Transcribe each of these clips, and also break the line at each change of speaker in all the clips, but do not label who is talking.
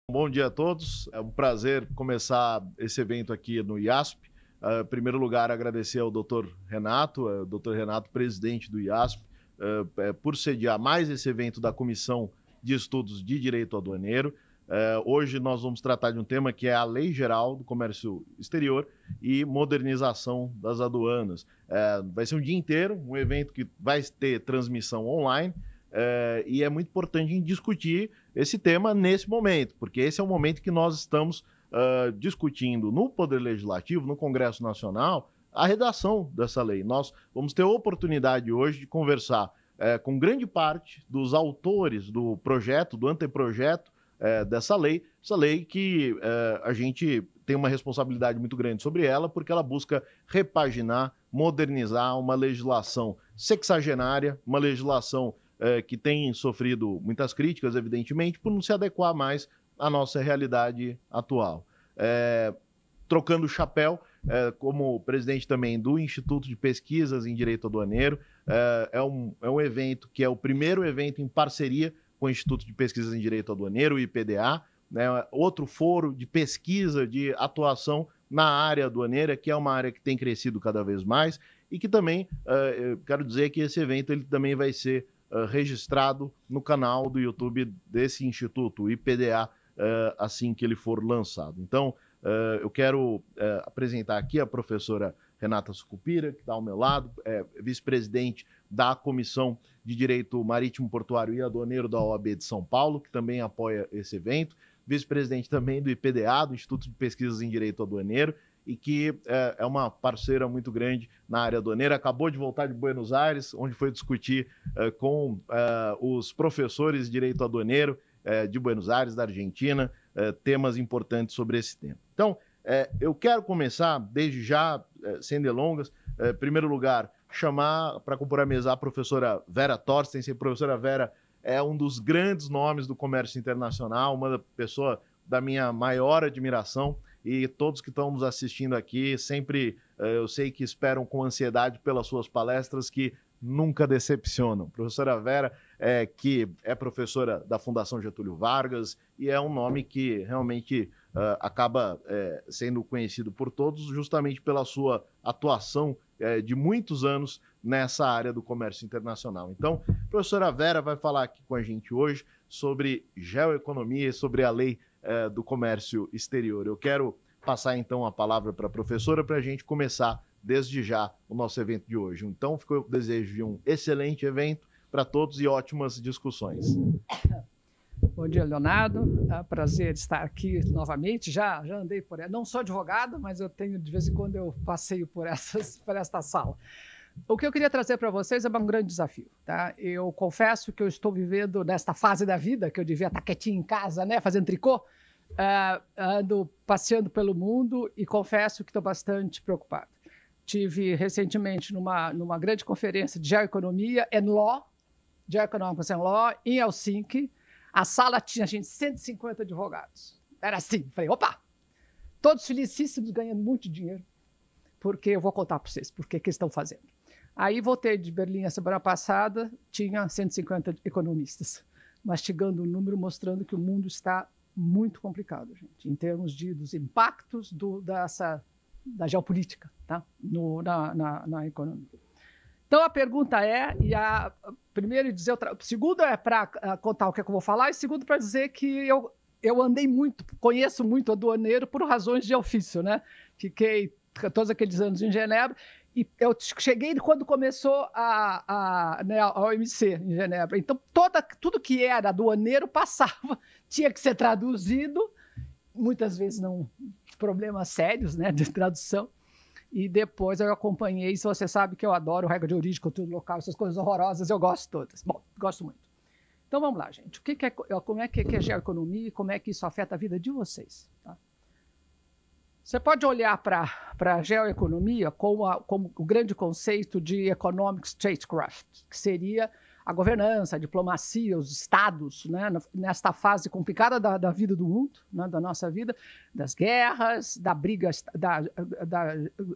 Bom dia a todos. É um prazer começar esse evento aqui no IASP. Em primeiro lugar, agradecer ao Dr. Renato, presidente do IASP, por sediar mais esse evento da Comissão de Estudos de Direito Aduaneiro. Hoje nós vamos tratar de um tema que é a Lei Geral do Comércio Exterior e modernização das aduanas. Vai ser um dia inteiro, um evento que vai ter transmissão online, e é muito importante discutir esse tema nesse momento, porque esse é o momento que nós estamos discutindo no Poder Legislativo, no Congresso Nacional, a redação dessa lei. Nós vamos ter a oportunidade hoje de conversar com grande parte dos autores do projeto, do anteprojeto dessa lei, essa lei que a gente tem uma responsabilidade muito grande sobre ela, porque ela busca repaginar, modernizar uma legislação sexagenária, uma legislação que tem sofrido muitas críticas, evidentemente, por não se adequar mais à nossa realidade atual. Trocando o chapéu, como presidente também do Instituto de Pesquisas em Direito Aduaneiro, é um evento que é o primeiro evento em parceria com o Instituto de Pesquisas em Direito Aduaneiro, o IPDA, né, outro foro de pesquisa, de atuação na área aduaneira, que é uma área que tem crescido cada vez mais, e que também, eu quero dizer que esse evento ele também vai ser registrado no canal do YouTube desse instituto, o IPDA, assim que ele for lançado. Então, eu quero apresentar aqui a professora Renata Sucupira, que está ao meu lado, vice-presidente da Comissão de Direito Marítimo, Portuário e Aduaneiro da OAB de São Paulo, que também apoia esse evento, vice-presidente também do IPDA, do Instituto de Pesquisas em Direito Aduaneiro, e que é uma parceira muito grande na área aduaneira. Acabou de voltar de Buenos Aires, onde foi discutir com os professores de Direito Aduaneiro de Buenos Aires, da Argentina, temas importantes sobre esse tema. Então, eu quero começar, desde já, sem delongas, em primeiro lugar, chamar para compor a mesa a professora Vera Torstensen. A professora Vera é um dos grandes nomes do comércio internacional, uma pessoa da minha maior admiração, e todos que estão nos assistindo aqui sempre, eu sei que esperam com ansiedade pelas suas palestras, que nunca decepcionam. Professora Vera, que é professora da Fundação Getúlio Vargas, e é um nome que realmente acaba sendo conhecido por todos, justamente pela sua atuação de muitos anos nessa área do comércio internacional. Então, a professora Vera vai falar aqui com a gente hoje sobre geoeconomia e sobre a lei do comércio exterior. Eu quero passar então a palavra para a professora para a gente começar desde já o nosso evento de hoje. Então, ficou o desejo de um excelente evento para todos e ótimas discussões.
Bom dia, Leonardo. É um prazer estar aqui novamente. Já andei por ela. Não sou advogado, mas eu tenho, de vez em quando, eu passeio por esta sala. O que eu queria trazer para vocês é um grande desafio, tá? Eu confesso que eu estou vivendo nesta fase da vida, que eu devia estar quietinho em casa, né, fazendo tricô, ando passeando pelo mundo e confesso que estou bastante preocupado. Tive recentemente numa grande conferência de Geoeconomia and Law, Geoeconomics and Law, em Helsinki. A sala tinha, gente, 150 advogados. Era assim. Falei, opa! Todos felicíssimos, ganhando muito dinheiro, porque eu vou contar para vocês por que eles estão fazendo. Aí voltei de Berlim a semana passada, tinha 150 economistas, mastigando o número, mostrando que o mundo está muito complicado, gente, em termos dos impactos da geopolítica, tá? Na economia. Então, a pergunta primeiro dizer, segundo é para contar o que eu vou falar, e segundo para dizer que eu andei muito, conheço muito aduaneiro por razões de ofício, né? Fiquei todos aqueles anos em Genebra, e eu cheguei quando começou a OMC em Genebra. Então, tudo que era aduaneiro passava, tinha que ser traduzido, muitas vezes não, problemas sérios, né, de tradução. E depois eu acompanhei, se você sabe que eu adoro regra de origem, conteúdo local, essas coisas horrorosas, eu gosto todas. Bom, gosto muito. Então vamos lá, gente. Como é que é geoeconomia e como é que isso afeta a vida de vocês? Tá? Você pode olhar para a geoeconomia como o grande conceito de economic statecraft, que seria a governança, a diplomacia, os estados, né, nesta fase complicada da vida do mundo, né, da nossa vida, das guerras, da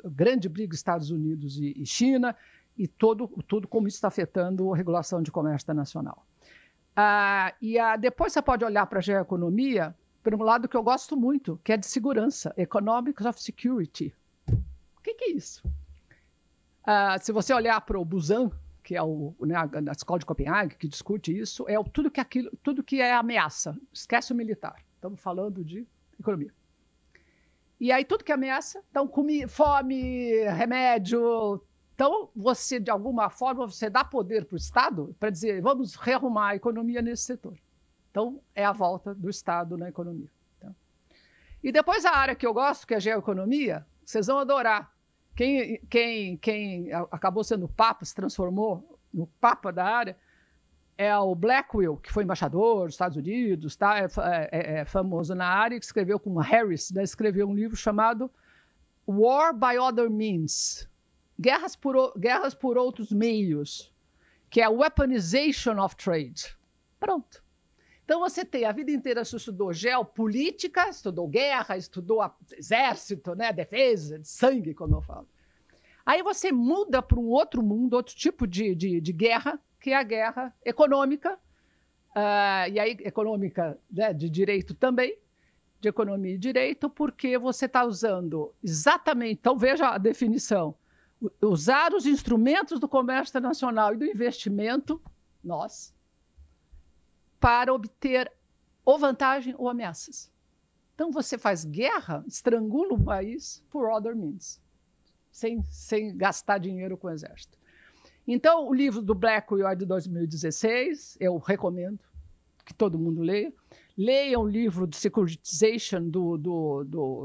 grande briga Estados Unidos e China, e tudo como isso está afetando a regulação de comércio internacional. Depois você pode olhar para a geoeconomia por um lado que eu gosto muito, que é de segurança, Economics of Security. O que é isso? Se você olhar para o Busan, que é a escola de Copenhague, que discute isso, é tudo que é ameaça. Esquece o militar. Estamos falando de economia. E aí tudo que é ameaça, então fome, remédio. Então, você, de alguma forma, você dá poder para o Estado para dizer, vamos rearrumar a economia nesse setor. Então, é a volta do Estado na economia. Tá? E depois a área que eu gosto, que é a geoeconomia, vocês vão adorar. Quem acabou sendo papa, se transformou no papa da área, é o Blackwell, que foi embaixador dos Estados Unidos, tá? É famoso na área, que escreveu com Harris, né? Escreveu um livro chamado War by Other Means, Guerras por Outros Meios, que é a Weaponization of Trade. Pronto. Então, você tem a vida inteira, você estudou geopolítica, estudou guerra, estudou exército, né, defesa, de sangue, como eu falo. Aí você muda para um outro mundo, outro tipo de guerra, que é a guerra econômica, e aí econômica, né, de direito também, de economia e direito, porque você está usando exatamente, então veja a definição, usar os instrumentos do comércio internacional e do investimento, para obter ou vantagem ou ameaças. Então, você faz guerra, estrangula o país por other means, sem gastar dinheiro com o exército. Então, o livro do Blackwell é de 2016, eu recomendo que todo mundo leia. Leiam o livro de Securitization,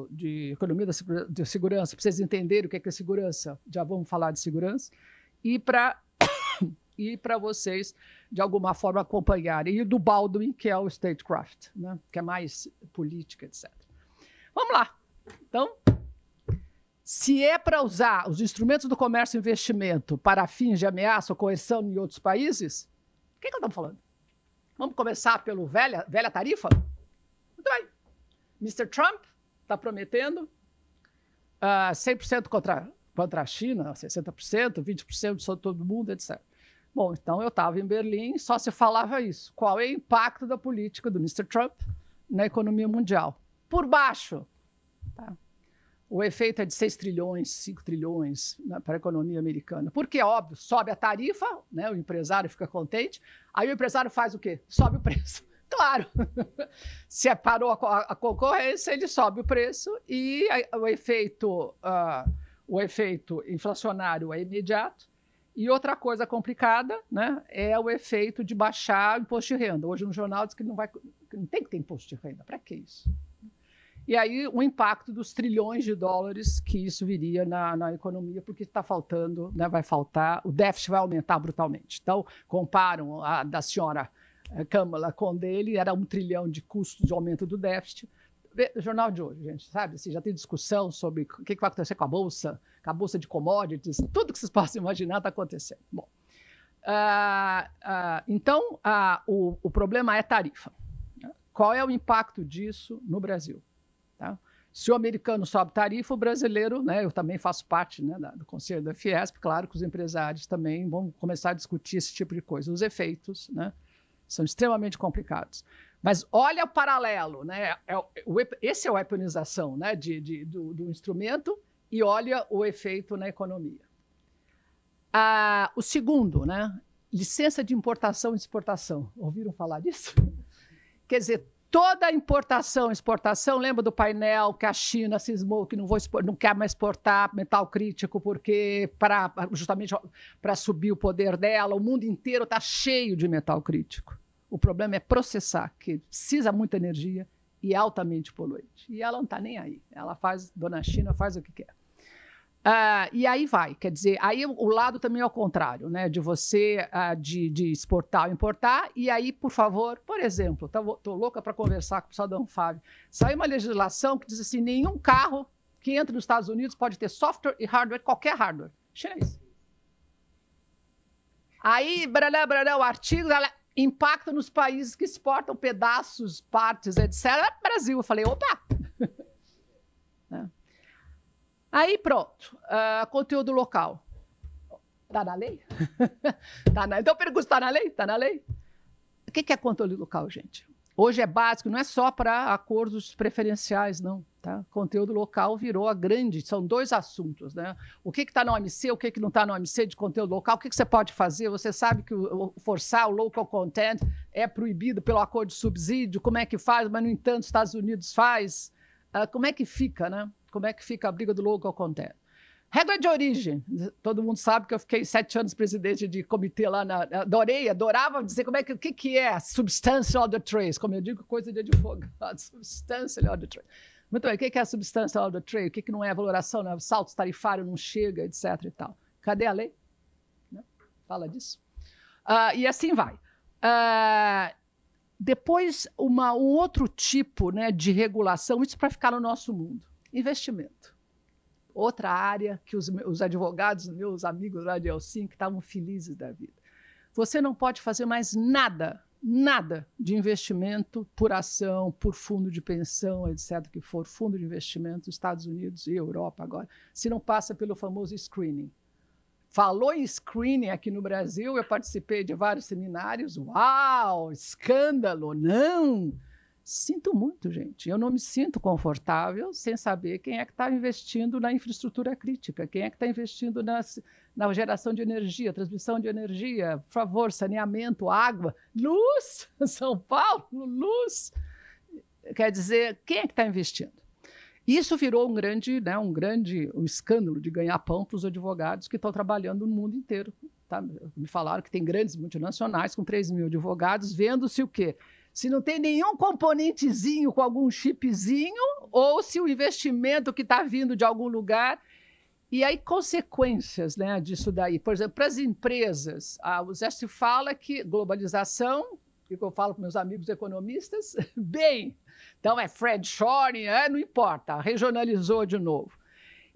de Economia da Segurança, para vocês entenderem o que é segurança. Já vamos falar de segurança. E para vocês, de alguma forma, acompanharem. E do Baldwin, que é o Statecraft, né? Que é mais política, etc. Vamos lá. Então, se é para usar os instrumentos do comércio e investimento para fins de ameaça ou coerção em outros países, o que nós estamos falando? Vamos começar pelo velha tarifa? Muito bem. Mr. Trump está prometendo 100% contra a China, 60%, 20% sobre todo mundo, etc. Bom, então eu estava em Berlim, só se falava isso. Qual é o impacto da política do Mr. Trump na economia mundial? Por baixo, tá? O efeito é de 6 trilhões, 5 trilhões, né, para a economia americana. Porque, óbvio, sobe a tarifa, né, o empresário fica contente, aí o empresário faz o quê? Sobe o preço. Claro, se parou a concorrência, ele sobe o preço e o efeito inflacionário é imediato. E outra coisa complicada, né, é o efeito de baixar o imposto de renda. Hoje no jornal diz que não tem que ter imposto de renda. Para que isso? E aí o impacto dos trilhões de dólares que isso viria na economia, porque está faltando, né, vai faltar, o déficit vai aumentar brutalmente. Então, comparam a da senhora Kamala com o dele, era 1 trilhão de custos de aumento do déficit. O jornal de hoje, gente, sabe? Assim, já tem discussão sobre o que vai acontecer com a bolsa de commodities, tudo que vocês possam imaginar está acontecendo. Bom, então, o problema é tarifa. Qual é o impacto disso no Brasil? Tá? Se o americano sobe tarifa, o brasileiro, né, eu também faço parte, né, do conselho da Fiesp, claro que os empresários também vão começar a discutir esse tipo de coisa. Os efeitos, né, são extremamente complicados. Mas olha o paralelo, né? Esse é a weaponização, né, do instrumento, e olha o efeito na economia. O segundo, né, licença de importação e exportação. Ouviram falar disso? Quer dizer, toda importação e exportação, lembra do painel que a China cismou que não quer mais exportar metal crítico porque justamente para subir o poder dela, o mundo inteiro está cheio de metal crítico. O problema é processar, que precisa muita energia e é altamente poluente. E ela não está nem aí. Ela dona China faz o que quer. E aí vai, quer dizer, aí o lado também é o contrário, né? De você de exportar ou importar, e aí, por favor, por exemplo, estou louca para conversar com o pessoal da Anfávia, saiu uma legislação que diz assim, nenhum carro que entra nos Estados Unidos pode ter software e hardware, qualquer hardware, chinês. Aí, o artigo, impacta nos países que exportam pedaços, partes, etc. Brasil, eu falei, opa! Aí, pronto, conteúdo local. Está na lei? Então, eu pergunto, está na lei? Está na lei? O que é conteúdo local, gente? Hoje é básico, não é só para acordos preferenciais, não. Tá? Conteúdo local virou a grande, são 2 assuntos. Né? O que está na OMC, o que não está na OMC de conteúdo local, o que você pode fazer? Você sabe que forçar o local content é proibido pelo acordo de subsídio, como é que faz, mas, no entanto, os Estados Unidos faz. Como é que fica, né? Como é que fica a briga do local content? Regra de origem. Todo mundo sabe que eu fiquei 7 anos presidente de comitê lá adorava dizer o que é substantial order trace, como eu digo, coisa de advogado, substantial order trace. Muito bem, o que é a substantial order trace? O que não é a valoração, né? Saltos tarifários não chega, etc. e tal. Cadê a lei? Né? Fala disso. E assim vai. Depois, um outro tipo, né, de regulação, isso para ficar no nosso mundo. Investimento. Outra área que os advogados, meus amigos lá de Helsinki, estavam felizes da vida. Você não pode fazer mais nada de investimento por ação, por fundo de pensão, etc., que for fundo de investimento dos Estados Unidos e Europa agora, se não passa pelo famoso screening. Falou em screening aqui no Brasil, eu participei de vários seminários. Uau, escândalo, não! Sinto muito, gente. Eu não me sinto confortável sem saber quem é que está investindo na infraestrutura crítica, quem é que está investindo na geração de energia, transmissão de energia, por favor, saneamento, água, luz, São Paulo, luz. Quer dizer, quem é que está investindo? Isso virou um escândalo de ganhar pão para os advogados que estão trabalhando no mundo inteiro. Tá? Me falaram que tem grandes multinacionais com 3 mil advogados, vendo-se o quê? Se não tem nenhum componentezinho com algum chipzinho, ou se o investimento que está vindo de algum lugar. E aí, consequências, né, disso daí. Por exemplo, para as empresas, o Zé se fala que globalização, que eu falo para meus amigos economistas, bem, então é friendshoring, não importa, regionalizou de novo.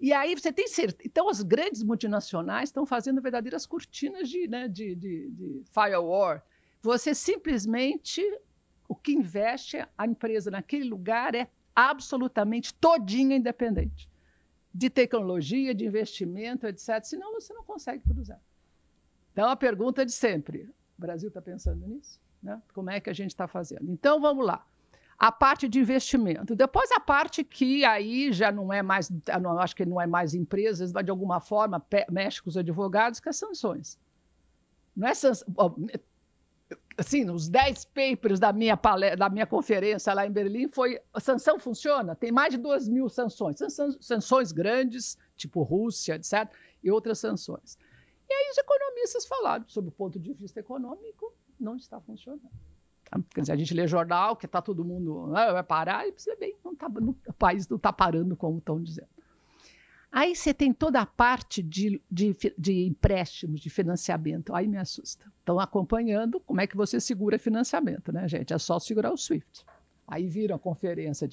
E aí você tem certeza. Então, as grandes multinacionais estão fazendo verdadeiras cortinas de firewall. Você simplesmente, o que investe a empresa naquele lugar é absolutamente todinha independente. De tecnologia, de investimento, etc. Senão você não consegue cruzar. Então, a pergunta de sempre. O Brasil está pensando nisso? Né? Como é que a gente está fazendo? Então, vamos lá. A parte de investimento. Depois, a parte que aí já não é mais, acho que não é mais empresas, mas de alguma forma mexe com os advogados, que é sanções. Não é assim, nos 10 papers da minha conferência lá em Berlim, foi a sanção funciona? Tem mais de 2.000 sanções. Sanções grandes, tipo Rússia, etc., e outras sanções. E aí os economistas falaram, sob o ponto de vista econômico, não está funcionando. Quer dizer, a gente lê jornal, que está todo mundo vai parar, e você vê, o país não está parando, como estão dizendo. Aí você tem toda a parte de empréstimos, de financiamento. Aí me assusta. Estão acompanhando como é que você segura financiamento, né, gente? É só segurar o SWIFT. Aí viram a conferência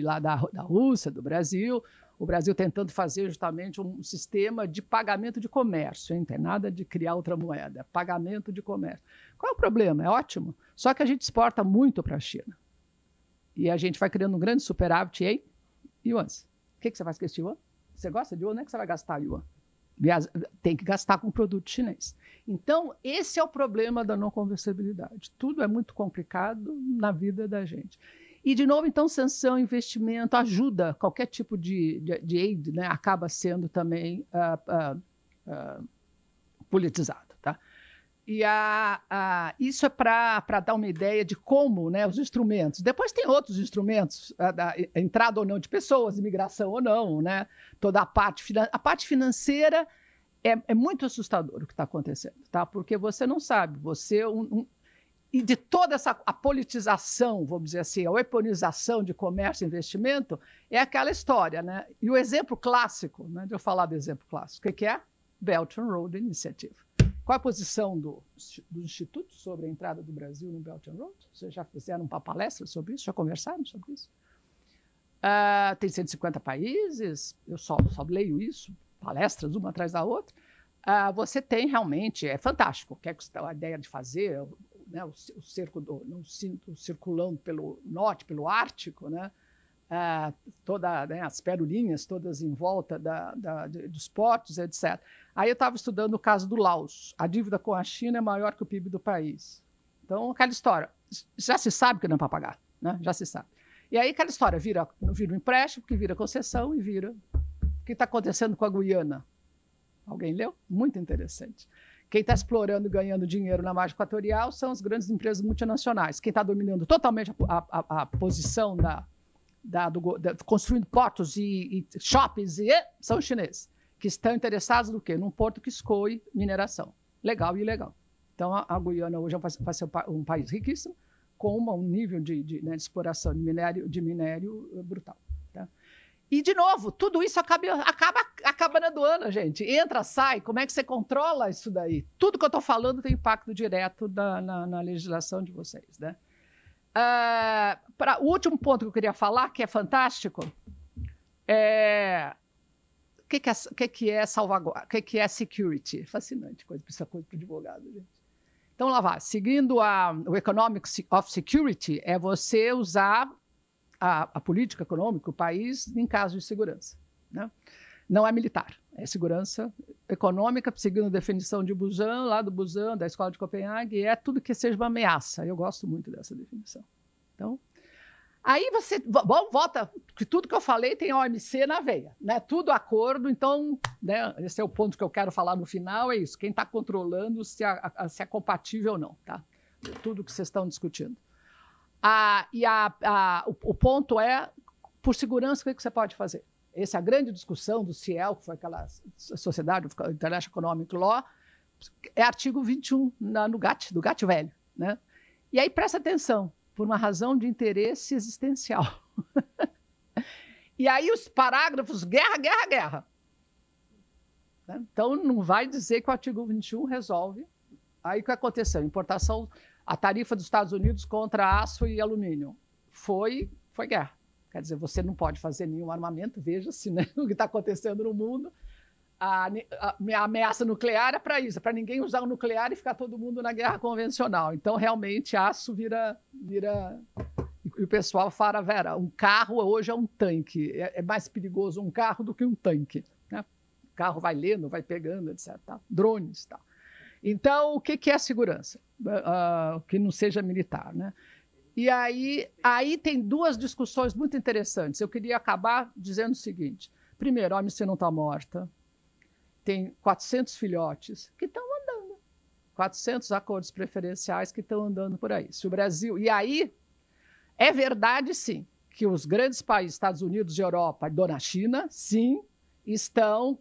lá da Rússia, do Brasil, o Brasil tentando fazer justamente um sistema de pagamento de comércio, hein? Não tem nada de criar outra moeda, pagamento de comércio. Qual é o problema? É ótimo, só que a gente exporta muito para a China. E a gente vai criando um grande superávit em yuans. O que você faz com esse yuan? Você gosta de yuan? Onde é que você vai gastar yuan? Tem que gastar com produto chinês. Então, esse é o problema da não conversibilidade. Tudo é muito complicado na vida da gente. E, de novo, então, sanção, investimento, ajuda, qualquer tipo de aid, né, acaba sendo também politizado. Tá? E isso é para dar uma ideia de como, né, os instrumentos. Depois tem outros instrumentos, a entrada ou não de pessoas, imigração ou não, né? Toda a parte financeira é muito assustador o que está acontecendo, tá? Porque você não sabe, e de toda a politização, vamos dizer assim, a weaponização de comércio e investimento, é aquela história, né? E o exemplo clássico, né? Deixa eu falar do exemplo clássico, o que é? Belt and Road Initiative. Qual a posição do Instituto sobre a entrada do Brasil no Belt and Road? Vocês já fizeram uma palestra sobre isso? Já conversaram sobre isso? Tem 150 países, eu só leio isso, palestras uma atrás da outra. Você tem realmente, é fantástico, que é a ideia de fazer, né, o cerco circulando pelo norte, pelo Ártico, né, né, as perolinhas todas em volta dos portos, etc. Aí eu estava estudando o caso do Laos. A dívida com a China é maior que o PIB do país. Então, aquela história, já se sabe que não é para pagar, né? Já se sabe. E aí aquela história vira um empréstimo, que vira concessão e vira... O que está acontecendo com a Guiana? Alguém leu? Muito interessante. Quem está explorando e ganhando dinheiro na margem equatorial são as grandes empresas multinacionais. Quem está dominando totalmente a posição construindo portos e shoppings são os chineses, que estão interessados no quê? Num porto que escoe mineração. Legal e ilegal. Então, a Guiana hoje vai ser um país riquíssimo, com um nível de exploração de minério brutal. Tá? E, de novo, tudo isso acaba na aduana, gente. Entra, sai, como é que você controla isso daí? Tudo que eu estou falando tem impacto direto na legislação de vocês. Né? O último ponto que eu queria falar, que é fantástico, o que é salvaguarda? O que é security? Fascinante, coisa para o advogado, gente. Então, lá vai. Seguindo o Economics of Security, é você usar a política econômica, o país, em caso de segurança. Né? Não é militar, é segurança econômica, seguindo a definição de Busan, lá do Busan, da Escola de Copenhague, é tudo que seja uma ameaça. Eu gosto muito dessa definição. Então, aí você volta, que tudo que eu falei tem OMC na veia, né? Tudo acordo, então, né, esse é o ponto que eu quero falar no final, é isso, quem está controlando se é compatível ou não, tá? Tudo que vocês estão discutindo. O ponto é, por segurança, o que você pode fazer? Essa é a grande discussão do CIEL, que foi aquela Sociedade International Economic Law, é artigo 21 do GATT velho, né? E aí presta atenção, por uma razão de interesse existencial. E aí os parágrafos, guerra, guerra, guerra. Então, não vai dizer que o artigo 21 resolve. Aí o que aconteceu? Importação, a tarifa dos Estados Unidos contra aço e alumínio. Foi guerra. Quer dizer, você não pode fazer nenhum armamento, veja-se, né, o que está acontecendo no mundo. A ameaça nuclear é para isso, é para ninguém usar o nuclear e ficar todo mundo na guerra convencional. Então, realmente, aço vira... E o pessoal fala, Vera, um carro hoje é um tanque. É mais perigoso um carro do que um tanque. Né? O carro vai lendo, vai pegando, etc. Tá? Drones e tal. Então, o que é segurança? Que não seja militar, né? E aí tem duas discussões muito interessantes. Eu queria acabar dizendo o seguinte. Primeiro, a OMC não está morta. Tem 400 filhotes que estão andando. 400 acordos preferenciais que estão andando por aí. Se o Brasil... E aí, é verdade, sim, que os grandes países, Estados Unidos e Europa, e Dona China, sim, estão,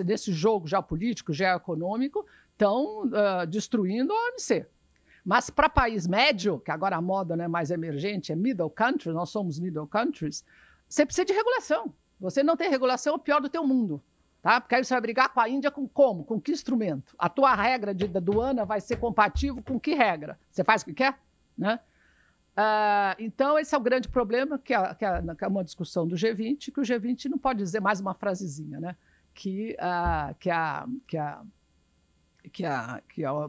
nesse jogo geopolítico, geoeconômico, estão destruindo a OMC. Mas para país médio, que agora a moda não é mais emergente, é middle countries, nós somos middle countries, você precisa de regulação. Você não tem regulação, é o pior do teu mundo. Tá? Porque aí você vai brigar com a Índia com como? Com que instrumento? A tua regra da aduana vai ser compatível com que regra? Você faz o que quer? Né? Então, esse é o grande problema, que é uma discussão do G20, que o G20 não pode dizer mais uma frasezinha, né?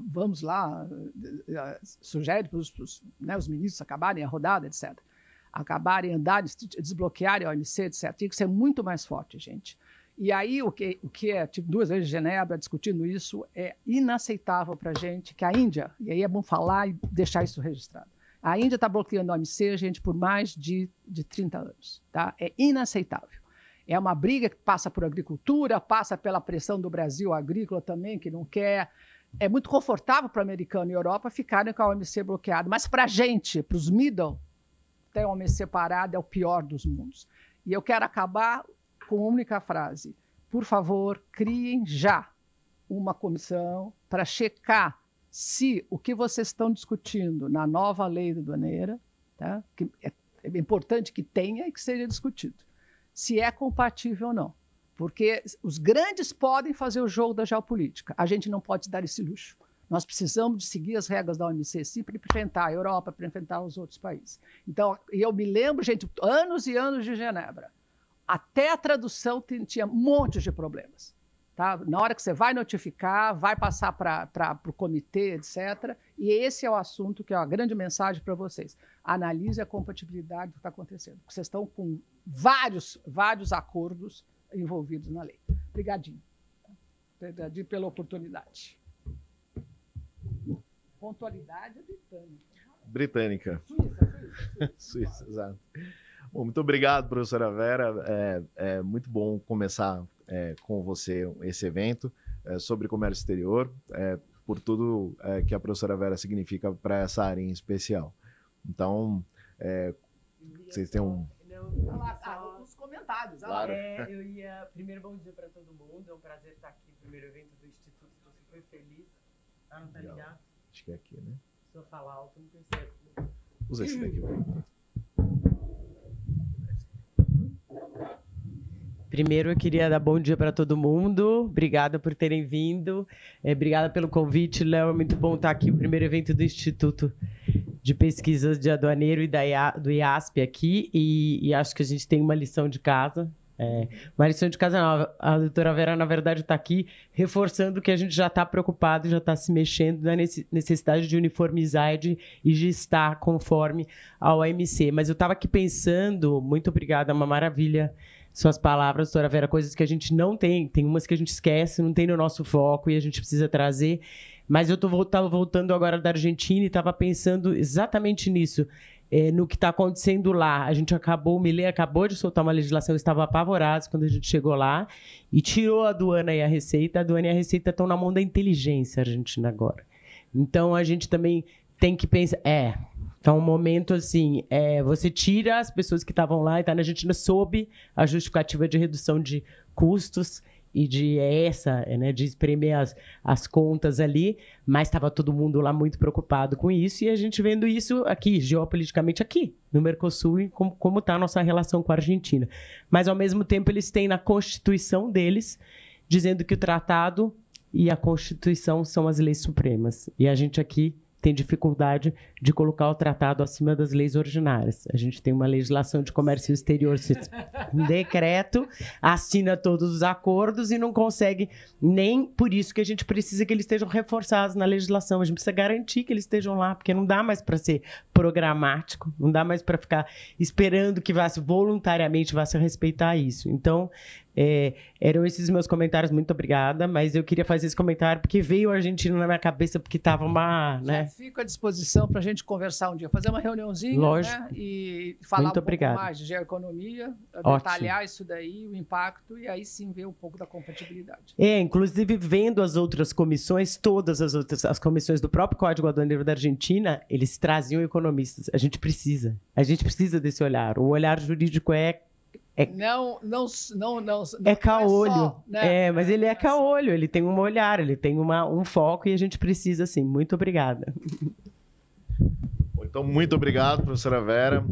Vamos lá, sugere para os ministros acabarem a rodada, etc. Acabarem, andarem, desbloquearem a OMC, etc. Tem que ser muito mais forte, gente. E aí, o que é, tipo, 2 vezes Genebra discutindo isso, é inaceitável para a gente, que a Índia, e aí é bom falar e deixar isso registrado, a Índia está bloqueando a OMC, gente, por mais de 30 anos. Tá? É inaceitável. É uma briga que passa por agricultura, passa pela pressão do Brasil agrícola também, que não quer. É muito confortável para o americano e Europa ficarem com a OMC bloqueada. Mas para a gente, para os middle, ter a OMC parada é o pior dos mundos. E eu quero acabar com uma única frase. Por favor, criem já uma comissão para checar se o que vocês estão discutindo na nova lei aduaneira, tá? Que é importante que tenha e que seja discutido, se é compatível ou não. Porque os grandes podem fazer o jogo da geopolítica. A gente não pode dar esse luxo. Nós precisamos de seguir as regras da OMC sempre para enfrentar a Europa, para enfrentar os outros países. Então, eu me lembro, gente, anos e anos de Genebra. Até a tradução tinha montes de problemas. Tá? Na hora que você vai notificar, vai passar para o comitê, etc. E esse é o assunto que é a grande mensagem para vocês. Analise a compatibilidade do que está acontecendo. Vocês estão com vários acordos envolvidos na lei. Obrigadinho. Obrigadinho pela oportunidade. pontualidade é britânica.
Britânica.
Suíça.
Suíça, exato. Bom, muito obrigado, professora Vera. É muito bom começar com você esse evento sobre comércio exterior, por tudo que a professora Vera significa para essa área em especial. Então, vocês têm um...
Os comentários.
Claro.
Eu ia... Primeiro, bom dia para todo mundo. É um prazer estar aqui no primeiro evento do Instituto. Estou super feliz. Ah, não tá ligado?
Acho que é aqui, né?
Se eu falar alto, não percebo.
Usa esse daqui.
Primeiro, eu queria dar bom dia para todo mundo. Obrigada por terem vindo. Obrigada pelo convite, Léo. É muito bom estar aqui no primeiro evento do Instituto de Pesquisas de Aduaneiro e do IASP aqui. E acho que a gente tem uma lição de casa. Uma lição de casa não. A doutora Vera, na verdade, está aqui reforçando que a gente já está preocupado e já está se mexendo na necessidade de uniformizar e de estar conforme ao OMC. Mas eu estava aqui pensando, muito obrigada, é uma maravilha suas palavras, doutora Vera, coisas que a gente não tem umas que a gente esquece, não tem no nosso foco e a gente precisa trazer. Mas eu estava voltando agora da Argentina e estava pensando exatamente nisso. No que está acontecendo lá. A gente o Milei acabou de soltar uma legislação, eu estava apavorado quando a gente chegou lá, e tirou a aduana e a Receita. A aduana e a Receita estão na mão da inteligência argentina agora. Então, a gente também tem que pensar... Tá um momento assim, você tira as pessoas que estavam lá e está na Argentina sob a justificativa de redução de custos e de de espremer as contas ali, mas estava todo mundo lá muito preocupado com isso, e a gente vendo isso aqui, geopoliticamente aqui, no Mercosul, e como está a nossa relação com a Argentina. Mas, ao mesmo tempo, eles têm na Constituição deles, dizendo que o tratado e a Constituição são as leis supremas. E a gente aqui tem dificuldade de colocar o tratado acima das leis ordinárias. A gente tem uma legislação de comércio exterior, um decreto, assina todos os acordos e não consegue, nem por isso que a gente precisa que eles estejam reforçados na legislação. A gente precisa garantir que eles estejam lá, porque não dá mais para ser programático, não dá mais para ficar esperando que voluntariamente vá se respeitar isso. Então, eram esses meus comentários, muito obrigada, mas eu queria fazer esse comentário porque veio o argentino na minha cabeça, porque estava uma...
Já fico à disposição para a gente conversar um dia, fazer uma reuniãozinha,
lógico,
e falar
muito
um pouco mais de geoeconomia, detalhar isso daí, o impacto, e aí sim ver um pouco da compatibilidade.
Inclusive vendo as outras comissões, todas as comissões do próprio Código Aduaneiro da Argentina, eles traziam economistas. A gente precisa desse olhar. O olhar jurídico
Não
é caolho,
só, né?
Mas ele é caolho, ele tem um olhar, ele tem um foco, e a gente precisa, sim. Muito obrigada.
Então, muito obrigado, professora Vera.